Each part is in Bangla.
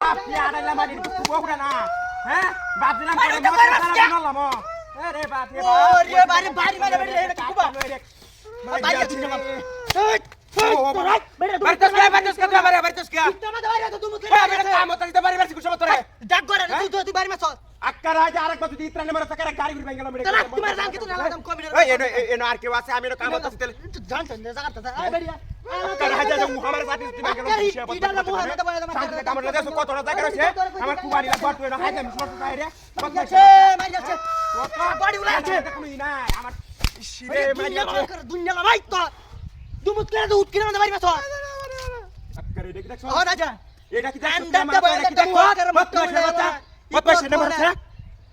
আপনি আড়াইলা মারি বগুড়া না হ্যাঁ বাপ দিলাম করে মত নালাম আরে বাপ রে বাপ ওরে বাড়ি বাড়ি মানে বেড়ে এটা কুবা বাড়ি আছে না বাড়িতে কে বাড়িতে কে ইতনা দাঁড়িয়ে তো তুমি বেটা কাম হতে দিতে বাড়ি বাড়ি কুছ তোরে ডাক করে তুই বাড়ি মাছ আক্কার আজ আরেক বছর দিত্রা নম্বর টাকা গাড়ি ঘুরে ভাঙলাম মেরে তোমার জান কি তো নালাম কম এই এনো আর কেউ আছে আমি এনো কাম হতে দিতে জানতেন না জায়গাটা আয় বেরিয়া আক্কার আজ আজ আমার সাথে দিতে ভাঙলাম কাম না দেছো কত টাকা রয়েছে আমার কুবাড়ি লাগা তুই এনো হাইতে আমি শর্ট চাই রে মারি যাচ্ছে বাড়ি উড়ে আছে কোন নাই আমার শিরে মারি যাচ্ছে দুনিয়া ভাই তো দুমুত করে তো উঠকিনা না বাড়ি মাছ আক্কার এটা কি দেখছো ও রাজা এটা কি দেখছো এন্ডাতে বলে কি দেখো মত পয়সা না মারছে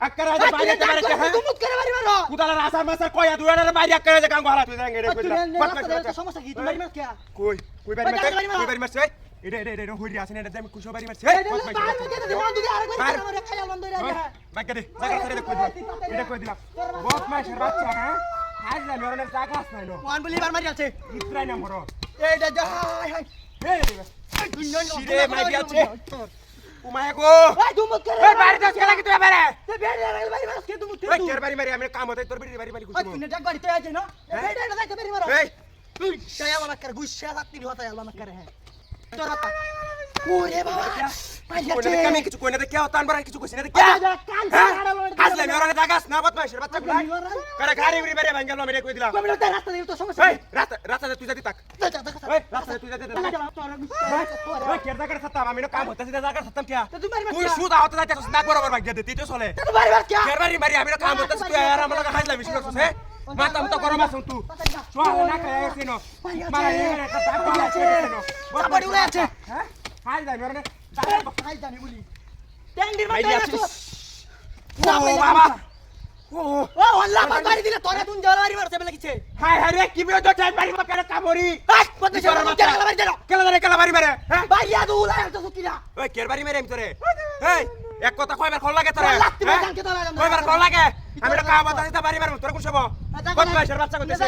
আক্কার আজ বাইরে তে মারছে হ্যাঁ দুমুত করে বাড়ি মারো কুদালা রাসার মাসার কয়া দুয়ারে বাইরে আক্কার আজ কাম করা তুই দেন রে কই সমস্যা কি তুমি বাড়ি মাছ কে কই বাড়ি মারছে এটা হইরি আছে না এটা আমি কুশো বাড়ি মারছে বাক্কা দে জায়গা ছেড়ে দে কই দিলাম এটা কই দিলাম বহুত মাসের বাচ্চা হ্যাঁ আজ না মেরনের জায়গা আছে না ওয়ান বলি বার মারি আছে ইত্রাই নম্বর এইটা যা হাই শিরে মাইদি আছে উমায় গো এই দুমুত করে এই বাড়ি দস কেলা কি তুই বারে তে বেড়ে বাড়ি মাছ কে দুমুত ওই কের বাড়ি মারি আমি কাম হতে তোর বাড়ি মারি কুছো তুই ডাক বাড়ি তো আছে না এইটা যাইতে বাড়ি মারো এই তুই ছায়া মামা করে গুচ্ছা লাগতি হতা আল্লাহ মামা করে হ্যাঁ তোর হাত ওরে বাবা কোনে আমি কিছু কই না দে কে হতান বারে কিছু কইছ না দে কে আসলে মেরনের জায়গা আছে না বত মাসের বাচ্চা গুলা করে গাড়ি উড়ি বাড়ি ভাঙলাম আমি কই দিলাম কবে রাস্তা দিয়ে তো সমস্যা এই রাস্তা তুই যাতি তাক এই রাস্তা তুই যাতি ওই কের জায়গা ছাতাম আমি কাম হতে সিধা জায়গা ছাতাম কে তুই সুদা হতে যাইতাছস না বরাবর ভাগ দে তুই তো চলে তুই বাড়ি মার কে কের বাড়ি মারি আমি কাম হতে তুই আর আমার লাগা হাজলা মিশন করছস হে মাথা মত গরম আছস তুই চল না খায় এসিনো মারা একটা দাঁত আছে বাড়ি উড়ে আছে হ্যাঁ হাজলা মেরনে হাই জানি বলি ট্যাঙ্গির ভাই মাঝে আছিস ও বাবা ও ও আল্লাহ বাড়ি দিলে তোরে তুই জল বাড়ি মারছে বলে কিছে হাই হাই রে কি বিও তো চাই বাড়ি মা কেন কামড়ি হাই কত জল বাড়ি দিলো কেলা বাড়ি মারে হ্যাঁ বাড়ি আদু উলা তো সুকিরা ওই কের বাড়ি মারে আমি তোরে এই এক কথা কয়বার খল লাগে তোরে লাগতি ভাই জানকে তো লাগা কয়বার খল লাগে আমি তো কাম বাতা দিতে বাড়ি মারব তোরে কুছব কত বয়সের বাচ্চা কইতেছে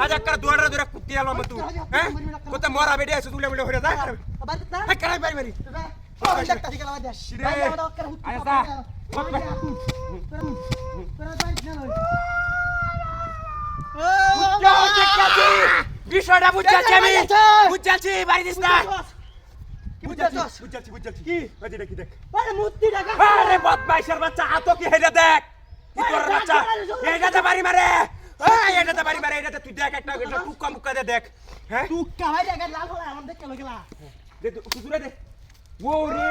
আজ একটা দুয়ারে দুয়ারে কুত্তি আলো মত হ্যাঁ কত মরা বেডি আছে তুলে মুলে হইরা যা বাড়ি না হ্যাঁ কেন বাড়ি মারি ও ডাক্তার দিকে লাগা দে ভাই আমাদের ওকে হুট আয়সা বিষয়টা বুঝাচ্ছি আমি বুঝাচ্ছি বাড়ি দিস না কি বুঝছস বুঝাচ্ছি কি ওই কি দেখ আরে মুত্তি টাকা আরে বদমাইশের বাচ্চা আতো কি হেডে দেখ কি তোর বাচ্চা এইটাতে বাড়ি মারে এই এটাতে বাড়ি মারে এটাতে তুই দেখ একটা টুকা মুক্কা দে দেখ হ্যাঁ তুই কাহাই টাকা লাল হলা আমার দেখ কেন গেলা দে কুসুরে দে ও রে